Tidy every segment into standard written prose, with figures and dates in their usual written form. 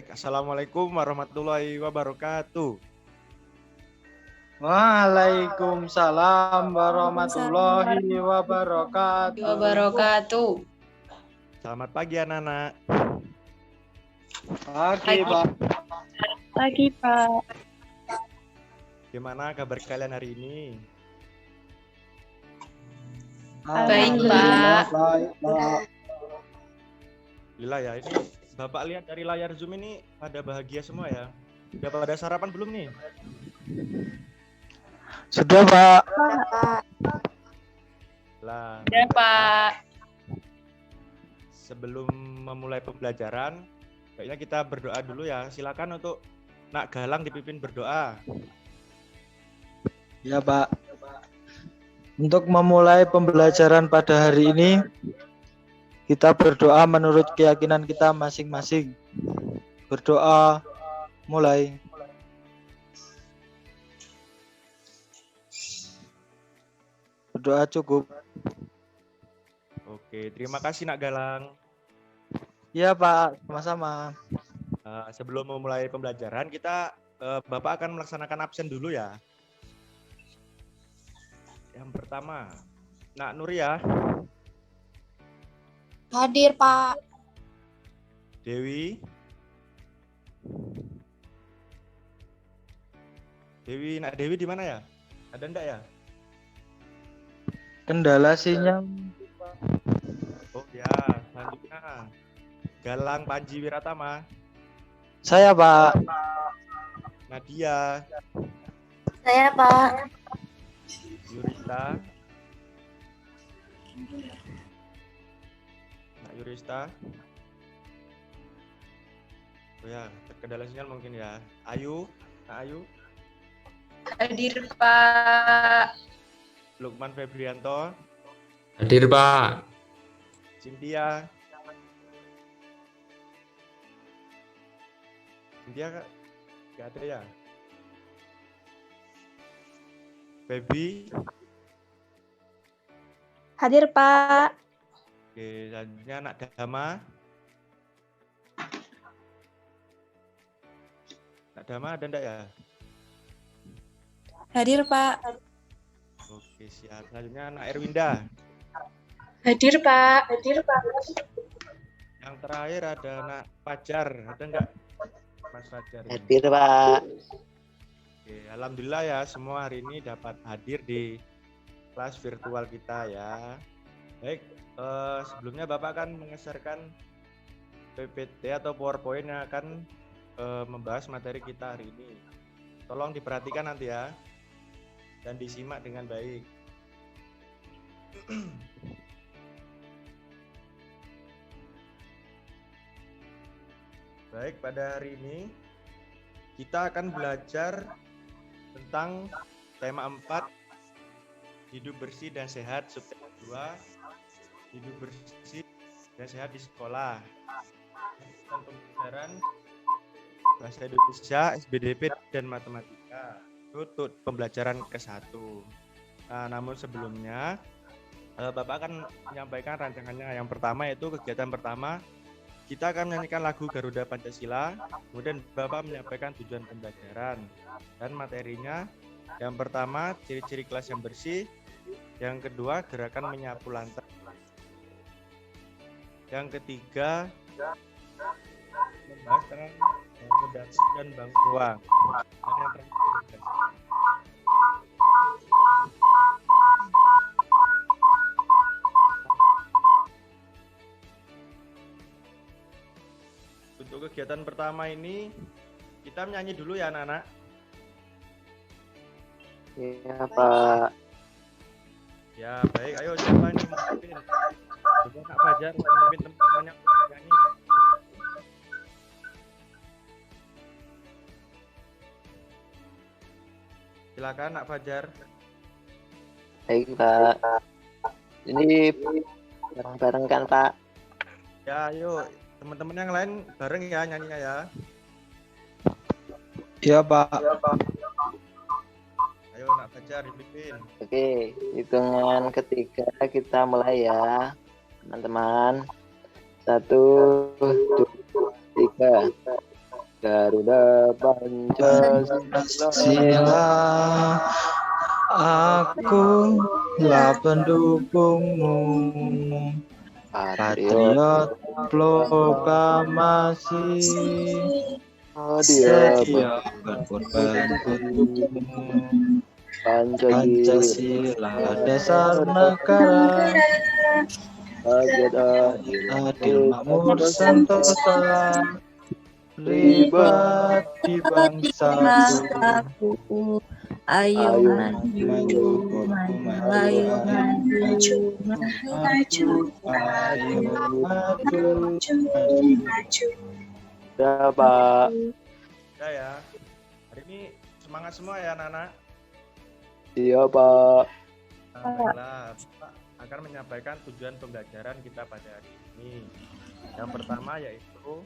Baik, Assalamualaikum warahmatullahi wabarakatuh. Waalaikumsalam warahmatullahi Waalaikumsalam warahmatullahi wabarakatuh. wabarakatuh. Selamat pagi anak-anak. Pagi, Pak. Pagi, Pak. Gimana kabar kalian hari ini? Baik, Alhamdulillah, Pak. baik, Pak. Alhamdulillah ya, ini Bapak lihat dari layar Zoom ini pada bahagia semua ya. Udah pada sarapan belum nih? Sudah, Pak. Lah, Ya, Pak. sebelum memulai pembelajaran, kayaknya kita berdoa dulu ya. Silakan untuk Nak Galang dipimpin berdoa. Ya, Pak. Untuk memulai pembelajaran pada hari ini, kita berdoa menurut keyakinan kita masing-masing. Berdoa mulai. Berdoa cukup. Oke, terima kasih Nak Galang. Ya, Pak. Sama-sama. Sebelum memulai pembelajaran, Bapak akan melaksanakan absen dulu ya. Yang pertama, Nak Nuria, Hadir, Pak. Dewi, Nak Dewi di mana ya? Ada enggak ya? Kendala sinyal. Oh ya, selanjutnya Galang Panji Wiratama, Saya, Pak. Nadia, Saya, Pak. Yurista, Nak Yurista. Oh ya, terkendala sinyal mungkin ya. Ayu, Nak Ayu, Hadir, Pak. Lukman Febrianto, Hadir, Pak. Cynthia, nggak ada ya. Baby, Hadir, Pak. oke, selanjutnya Nak Dama, Nak Dama ada enggak ya? Hadir, Pak. Oke, siap. Selanjutnya Nak Erwinda. Hadir, Pak. Yang terakhir ada Nak Fajar. Ada enggak Mas Fajar? Hadir, Pak. Oke, alhamdulillah ya semua hari ini dapat hadir di kelas virtual kita ya. Baik, sebelumnya Bapak akan mengeserkan PPT atau PowerPoint yang akan membahas materi kita hari ini. Tolong diperhatikan nanti ya dan disimak dengan baik. Baik, pada hari ini kita akan belajar tentang tema 4, hidup bersih dan sehat, subtema 2, hidup bersih dan sehat di sekolah. Dan pembelajaran bahasa Indonesia, SBDP dan matematika. Itu untuk pembelajaran ke-1. Nah, namun sebelumnya Bapak akan menyampaikan rancangannya. Yang pertama yaitu kegiatan pertama, kita akan menyanyikan lagu Garuda Pancasila, kemudian Bapak menyampaikan tujuan pembelajaran dan materinya. Yang pertama, ciri-ciri kelas yang bersih. Yang kedua, gerakan menyapu lantai. Yang ketiga, membahas tentang redaksi dan bangku ruang. Dan yang terakhir, untuk kegiatan pertama ini kita menyanyi dulu ya anak-anak. Iya, Pak. Ya baik, ayo siapa yang memimpin? Coba Kak Fajar memimpin teman-temannya menyanyi. Silakan Kak Fajar. Baik, Pak. Ini bareng-bareng kan, Pak? Ya ayo teman-teman yang lain bareng ya nyanyinya ya. Ya, Pak. Ayo Nak Fajar dipimpin. Oke, hitungan ketiga kita mulai ya, teman-teman. 1, 2, 3. Garuda Pancasila. Sila, aku lah pendukungmu. Patriot proklamasi, sedia berkorban untukmu. Pancasila dasar negara, adil makmur sentosa, libat di bangsaku. Ayo Maju, maju, ayo maju, maju, ayo maju, maju. Ya Pak. Udah ya. Hari ini semangat semua ya anak-anak. Iya Pak. Nah, baiklah, Pak akan menyampaikan tujuan pembelajaran kita pada hari ini. Yang pertama yaitu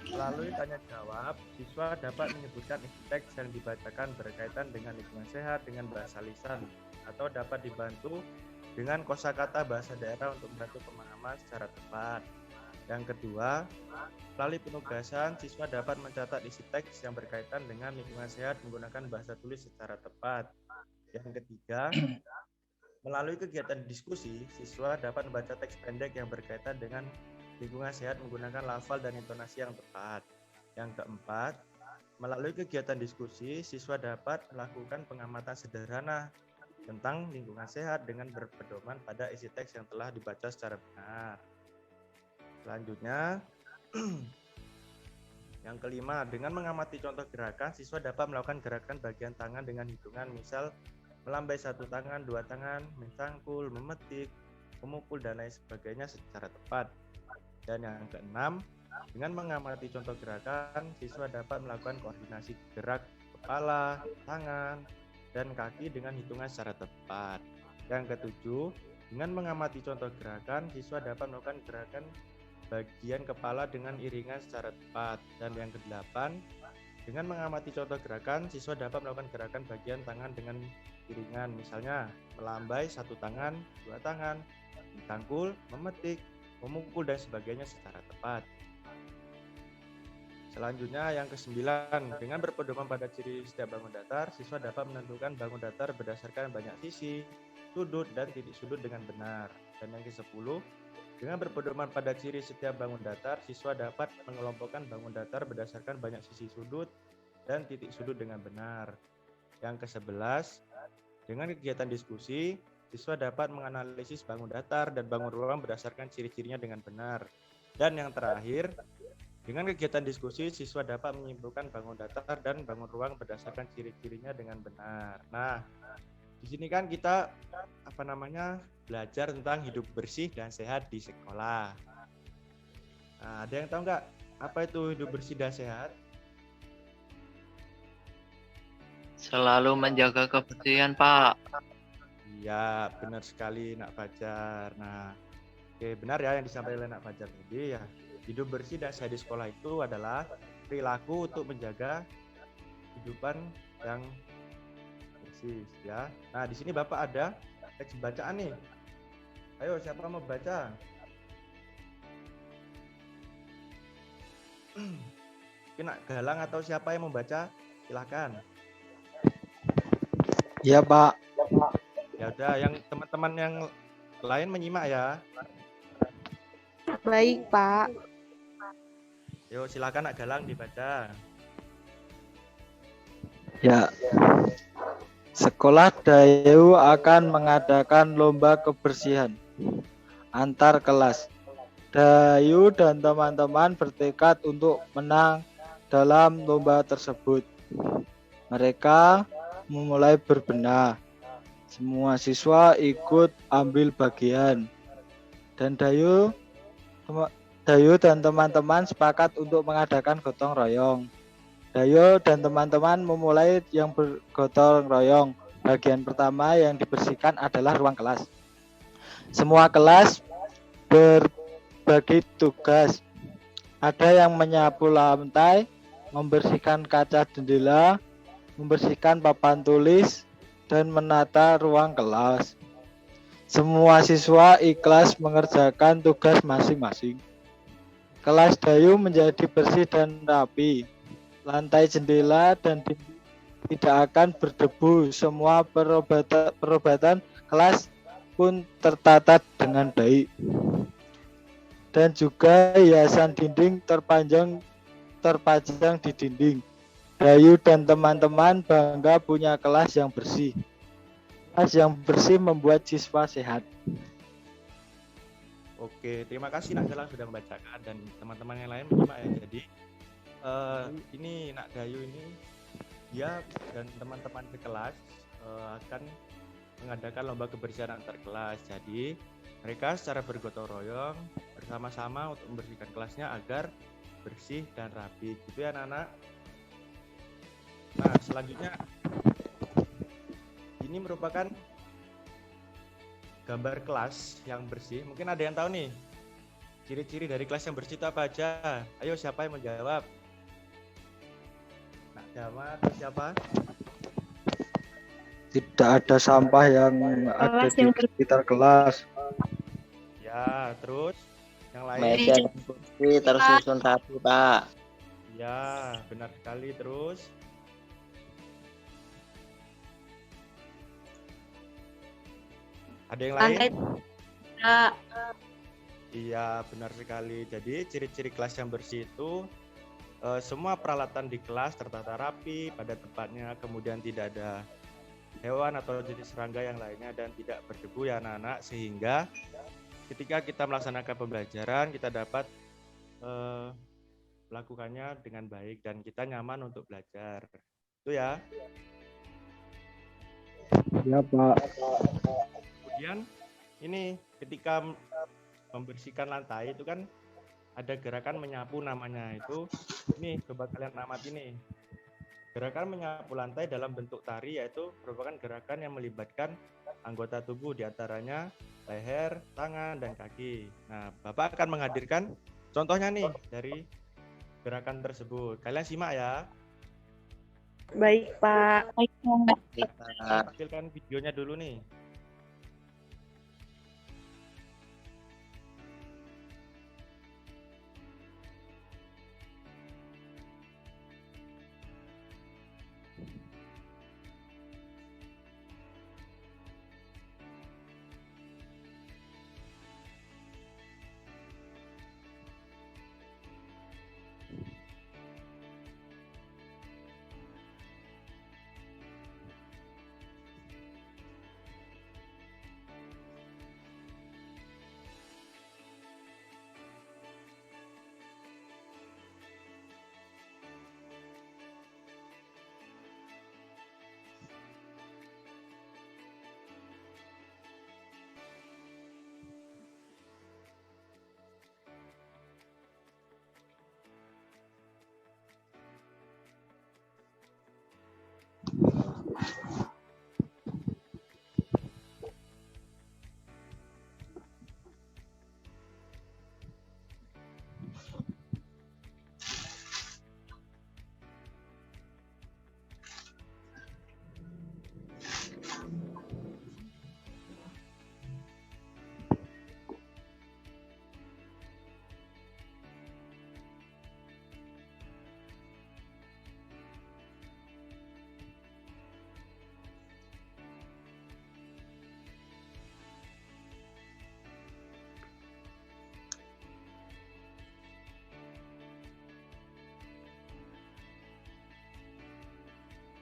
melalui tanya jawab, siswa dapat menyebutkan isi teks yang dibacakan berkaitan dengan lingkungan sehat dengan bahasa lisan atau dapat dibantu dengan kosakata bahasa daerah untuk membantu pemahaman secara tepat. Yang kedua, melalui penugasan, siswa dapat mencatat isi teks yang berkaitan dengan lingkungan sehat menggunakan bahasa tulis secara tepat. Yang ketiga, melalui kegiatan diskusi, siswa dapat membaca teks pendek yang berkaitan dengan lingkungan sehat menggunakan lafal dan intonasi yang tepat. Yang keempat, melalui kegiatan diskusi, siswa dapat melakukan pengamatan sederhana tentang lingkungan sehat dengan berpedoman pada isi teks yang telah dibaca secara benar. Selanjutnya, yang kelima, dengan mengamati contoh gerakan, siswa dapat melakukan gerakan bagian tangan dengan hitungan, misal melambai satu tangan, dua tangan, mencangkul, memetik, memukul, dan lain sebagainya secara tepat. Dan yang keenam, dengan mengamati contoh gerakan, siswa dapat melakukan koordinasi gerak kepala, tangan, dan kaki dengan hitungan secara tepat. Yang ketujuh, dengan mengamati contoh gerakan, siswa dapat melakukan gerakan bagian kepala dengan iringan secara tepat. Dan yang kedelapan, dengan mengamati contoh gerakan, siswa dapat melakukan gerakan bagian tangan dengan iringan, misalnya melambai satu tangan, dua tangan, mencangkul, memetik, memukul, dan sebagainya secara tepat. Selanjutnya yang kesembilan, dengan berpedoman pada ciri setiap bangun datar, siswa dapat menentukan bangun datar berdasarkan banyak sisi, sudut, dan titik sudut dengan benar. Dan yang ke-10, dengan berpedoman pada ciri setiap bangun datar, siswa dapat mengelompokkan bangun datar berdasarkan banyak sisi sudut dan titik sudut dengan benar. Yang ke-11, dengan kegiatan diskusi, siswa dapat menganalisis bangun datar dan bangun ruang berdasarkan ciri-cirinya dengan benar. Dan yang terakhir, dengan kegiatan diskusi, siswa dapat menyimpulkan bangun datar dan bangun ruang berdasarkan ciri-cirinya dengan benar. Nah, di sini kan kita belajar tentang hidup bersih dan sehat di sekolah. Nah, ada yang tahu nggak apa itu hidup bersih dan sehat? Selalu menjaga kebersihan, Pak. Iya, benar sekali Nak Fajar. Nah, oke, benar ya yang disampaikan oleh Nak Fajar tadi ya. Hidup bersih dan sehat di sekolah itu adalah perilaku untuk menjaga kehidupan yang bersih ya. Nah, di sini Bapak ada teks bacaan nih. Ayo, siapa mau baca? Kena Galang atau siapa yang mau baca? Silakan. Iya, Pak. Ya udah, yang teman-teman yang lain menyimak ya. Baik, Pak. Yuk, silakan Nak Galang dibaca. Ya. Sekolah Dayu akan mengadakan lomba kebersihan antar kelas. Dayu dan teman-teman bertekad untuk menang dalam lomba tersebut. Mereka memulai berbenah. Semua siswa ikut ambil bagian. Dan Dayu dan teman-teman sepakat untuk mengadakan gotong royong. Dayu dan teman-teman memulai yang bergotong royong. Bagian pertama yang dibersihkan adalah ruang kelas. Semua kelas berbagi tugas. Ada yang menyapu lantai, membersihkan kaca jendela, membersihkan papan tulis, dan menata ruang kelas. Semua siswa ikhlas mengerjakan tugas masing-masing. Kelas Dayu menjadi bersih dan rapi. lantai, jendela, dan dinding tidak akan berdebu. Semua perobatan kelas pun tertata dengan baik. Dan juga hiasan dinding terpajang di dinding. Dayu dan teman-teman bangga punya kelas yang bersih. Kelas yang bersih membuat siswa sehat. Oke, terima kasih Nak Galang sudah membacakan dan teman-teman yang lain menyimak ya. Jadi ini Nak Dayu ini dia dan teman-teman di kelas akan mengadakan lomba kebersihan antar kelas. Jadi mereka secara bergotong royong bersama-sama untuk membersihkan kelasnya agar bersih dan rapi. Gitu ya anak-anak. Nah, selanjutnya ini merupakan gambar kelas yang bersih. Mungkin ada yang tahu nih ciri-ciri dari kelas yang bersih itu apa aja? Ayo siapa yang menjawab? Nak Dama atau siapa? Tidak ada sampah yang ada Kelas di yang sekitar kelas. Ya, terus yang lain? Meja dan kursi tersusun rapi, Pak. Ya, benar sekali. Terus ada yang lain? Lantai Pak. Iya, benar sekali. Jadi ciri-ciri kelas yang bersih itu semua peralatan di kelas tertata rapi pada tempatnya, kemudian tidak ada hewan atau jenis serangga yang lainnya dan tidak berdebu ya anak-anak, sehingga ketika kita melaksanakan pembelajaran kita dapat melakukannya dengan baik dan kita nyaman untuk belajar. Itu ya. Ya, Pak. Kemudian ini ketika membersihkan lantai itu kan ada gerakan menyapu namanya itu. Ini coba kalian amati nih. Gerakan menyapu lantai dalam bentuk tari yaitu merupakan gerakan yang melibatkan anggota tubuh diantaranya leher, tangan, dan kaki. Nah, Bapak akan menghadirkan contohnya nih dari gerakan tersebut. Kalian simak ya. Baik, Pak. Kita Tampilkan videonya dulu nih.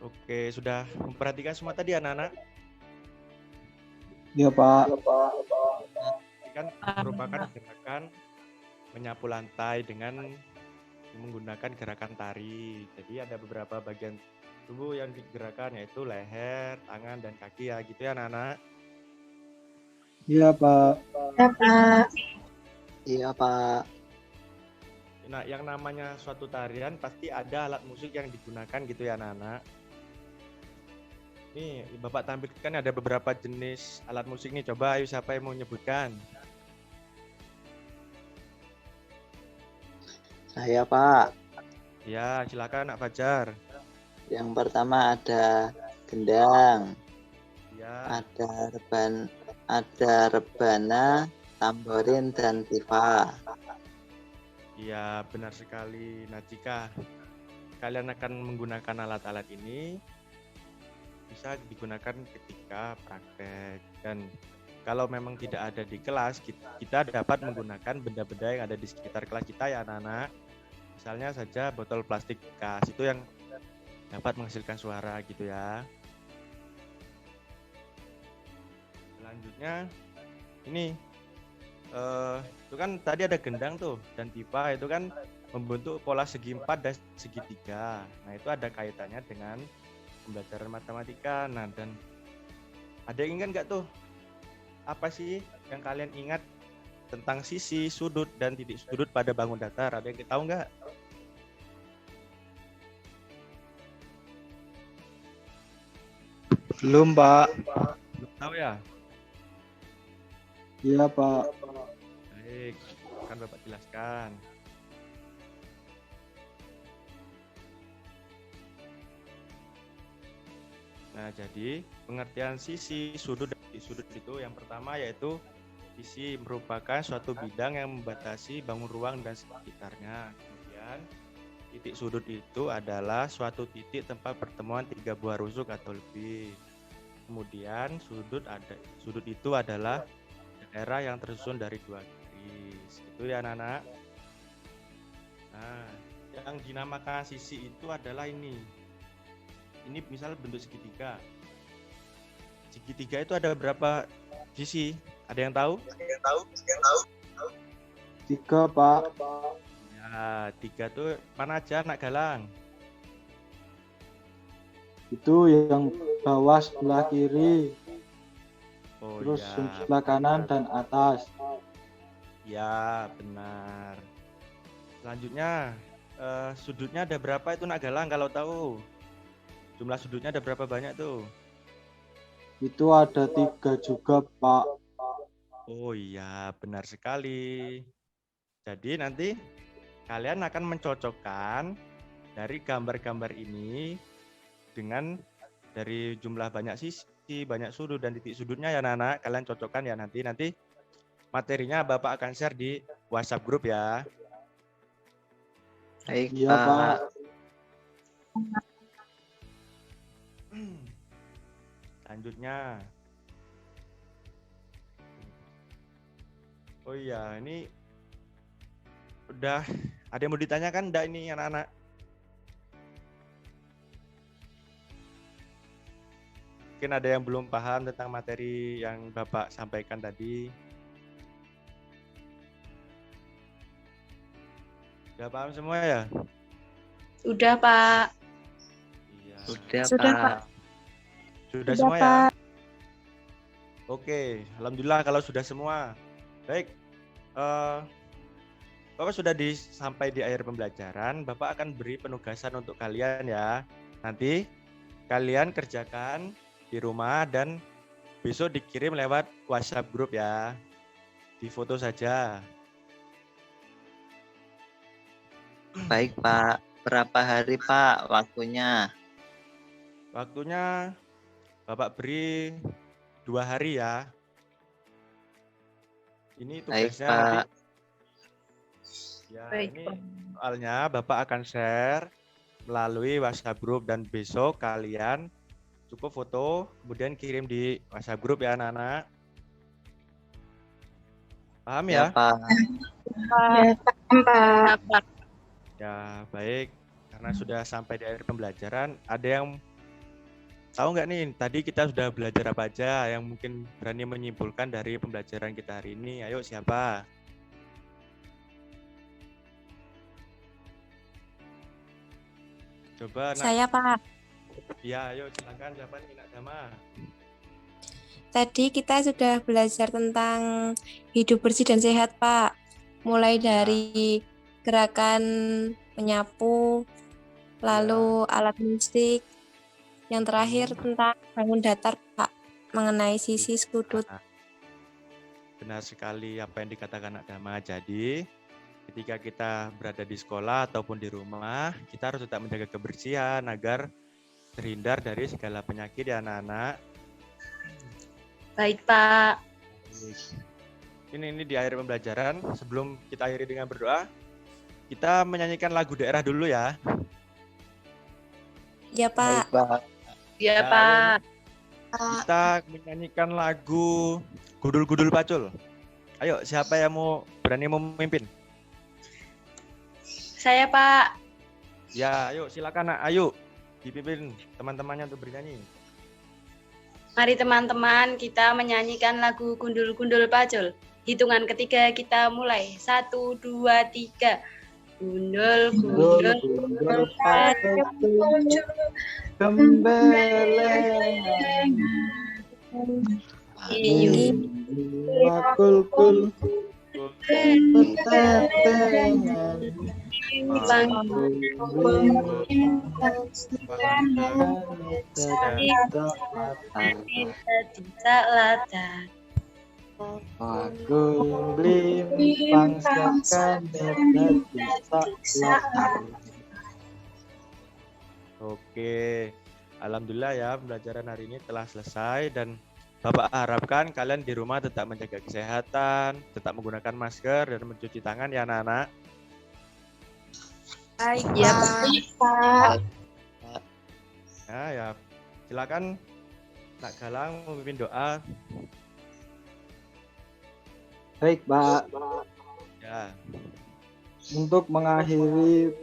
Oke, sudah memperhatikan semua tadi anak-anak? Ya, Pak. Ini kan merupakan gerakan menyapu lantai dengan menggunakan gerakan tari. Jadi ada beberapa bagian tubuh yang digerakkan yaitu leher, tangan, dan kaki ya, gitu ya anak-anak. Ya, Pak. Ya, Pak. iya, Pak. Nah, yang namanya suatu tarian pasti ada alat musik yang digunakan gitu ya anak-anak. Nih, Bapak tampilkan ada beberapa jenis alat musik nih. Coba ayo siapa yang mau menyebutkan? Saya, Pak. Ya, silakan Nak Fajar. Yang pertama ada gendang, Ya, ada rebana, tamborin, dan tifa. iya benar sekali Najika. kalian akan menggunakan alat-alat ini bisa digunakan ketika praktek, dan kalau memang tidak ada di kelas, kita dapat menggunakan benda-benda yang ada di sekitar kelas kita ya anak-anak. Misalnya saja botol plastik bekas itu yang dapat menghasilkan suara gitu ya. Selanjutnya ini itu kan tadi ada gendang tuh dan pipa, itu kan membentuk pola segi 4 dan segitiga. Nah, itu ada kaitannya dengan pembelajaran matematika. Nah, dan ada yang ingat nggak tuh apa sih yang kalian ingat tentang sisi, sudut, dan titik sudut pada bangun datar? Ada yang tahu nggak? Belum, Pak. Belum tahu ya? Iya, Pak. Baik, akan Bapak jelaskan. Nah, jadi pengertian sisi, sudut, dan titik sudut itu yang pertama yaitu sisi merupakan suatu bidang yang membatasi bangun ruang dan sekitarnya. Kemudian titik sudut itu adalah suatu titik tempat pertemuan tiga buah rusuk atau lebih. Kemudian sudut itu adalah daerah yang tersusun dari dua garis. Itu ya anak-anak. Nah, yang dinamakan sisi itu adalah ini. Ini misal bentuk segitiga. Segitiga itu ada berapa sisi? Ada yang tahu? 3, Pak. Ya, 3 tuh mana aja anak Galang? Itu yang bawah sebelah kiri, Oh terus ya, sebelah kanan dan atas. ya benar. Selanjutnya sudutnya ada berapa itu nak Galang kalau tahu? Jumlah sudutnya ada berapa banyak tuh? Itu ada 3 juga, Pak. Oh iya, benar sekali. Jadi nanti kalian akan mencocokkan dari gambar-gambar ini dengan dari jumlah banyak sisi, banyak sudut dan titik sudutnya ya anak-anak. Kalian cocokkan ya nanti materinya Bapak akan share di WhatsApp grup ya. Baik, Iya, Pak. Selanjutnya. Oh iya, ini udah ada yang mau ditanyakan enggak ini anak-anak? Mungkin ada yang belum paham tentang materi yang Bapak sampaikan tadi. Sudah paham semua ya? Sudah, Pak. Iya. Sudah, Pak. Sudah semua ya? Oke, alhamdulillah kalau sudah semua. Baik, Bapak sudah sampai di akhir pembelajaran. Bapak akan beri penugasan untuk kalian ya. Nanti kalian kerjakan di rumah dan besok dikirim lewat WhatsApp grup ya. Di foto saja. Baik, Pak. Berapa hari, Pak, waktunya? Waktunya Bapak beri 2 hari ya. Ini Baik, tugasnya Pak. nanti. Ya, Baik, ini Pak. soalnya Bapak akan share melalui WhatsApp group dan besok kalian cukup foto kemudian kirim di WhatsApp group ya anak-anak. Paham ya? Ya, Pak. Ya, paham, Pak. Ya, baik. Karena sudah sampai di akhir pembelajaran, ada yang tahu nggak nih, tadi kita sudah belajar apa aja yang mungkin berani menyimpulkan dari pembelajaran kita hari ini? Ayo, siapa? Coba, Nak. Saya, Pak. Ya, ayo silakan, siapa nih, Nak Dama? Tadi kita sudah belajar tentang hidup bersih dan sehat, Pak. Mulai dari gerakan menyapu, lalu alat musik, yang terakhir tentang bangun datar, Pak, mengenai sisi sudut. Benar sekali apa yang dikatakan Nak Dama. Jadi, ketika kita berada di sekolah ataupun di rumah, kita harus tetap menjaga kebersihan agar terhindar dari segala penyakit ya anak-anak. Baik, Pak. Ini di akhir pembelajaran. Sebelum kita akhiri dengan berdoa, kita menyanyikan lagu daerah dulu ya. Ya, Baik, Pak. Pak. Ya, Ya, Pak. Kita menyanyikan lagu Gudul-Gudul Pacul. Ayo, siapa yang berani memimpin? Saya, Pak. Ya, ayo silakan Nak. Ayo dipimpin teman-temannya untuk bernyanyi. Mari teman-teman kita menyanyikan lagu Gundul-Gundul Pacul. Hitungan ketiga kita mulai. 1, 2, 3. Gundul, Gundul, gundul, gundul, pacul, pacul, gembelengan. Ini Makul-kul, petetengan. tidak lada. Aku blimpang sakane bisa. Oke, alhamdulillah ya pembelajaran hari ini telah selesai dan Bapak harapkan kalian di rumah tetap menjaga kesehatan, tetap menggunakan masker dan mencuci tangan ya anak-anak. Baik, Ya, Pak. Nah ya, silakan Nak Galang memimpin doa. Baik, Pak. Ya, Untuk mengakhiri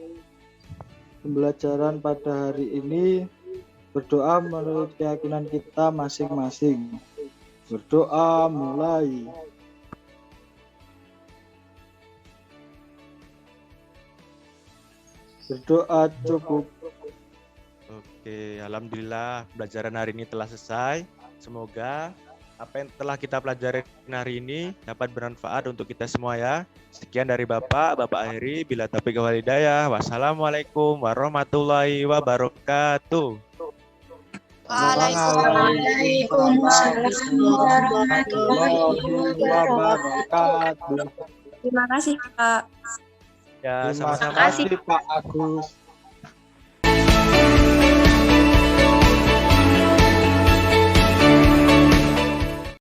pembelajaran pada hari ini, berdoa menurut keyakinan kita masing-masing. Berdoa mulai. Berdoa cukup. oke, alhamdulillah pembelajaran hari ini telah selesai. Semoga apa yang telah kita pelajari hari ini dapat bermanfaat untuk kita semua ya. Sekian dari Bapak Heri. Bila taufiq wal hidayah. Wassalamualaikum warahmatullahi wabarakatuh. Waalaikumsalam warahmatullahi wabarakatuh. Terima kasih, Pak. Ya, Terima sama-sama. kasih Pak Agus.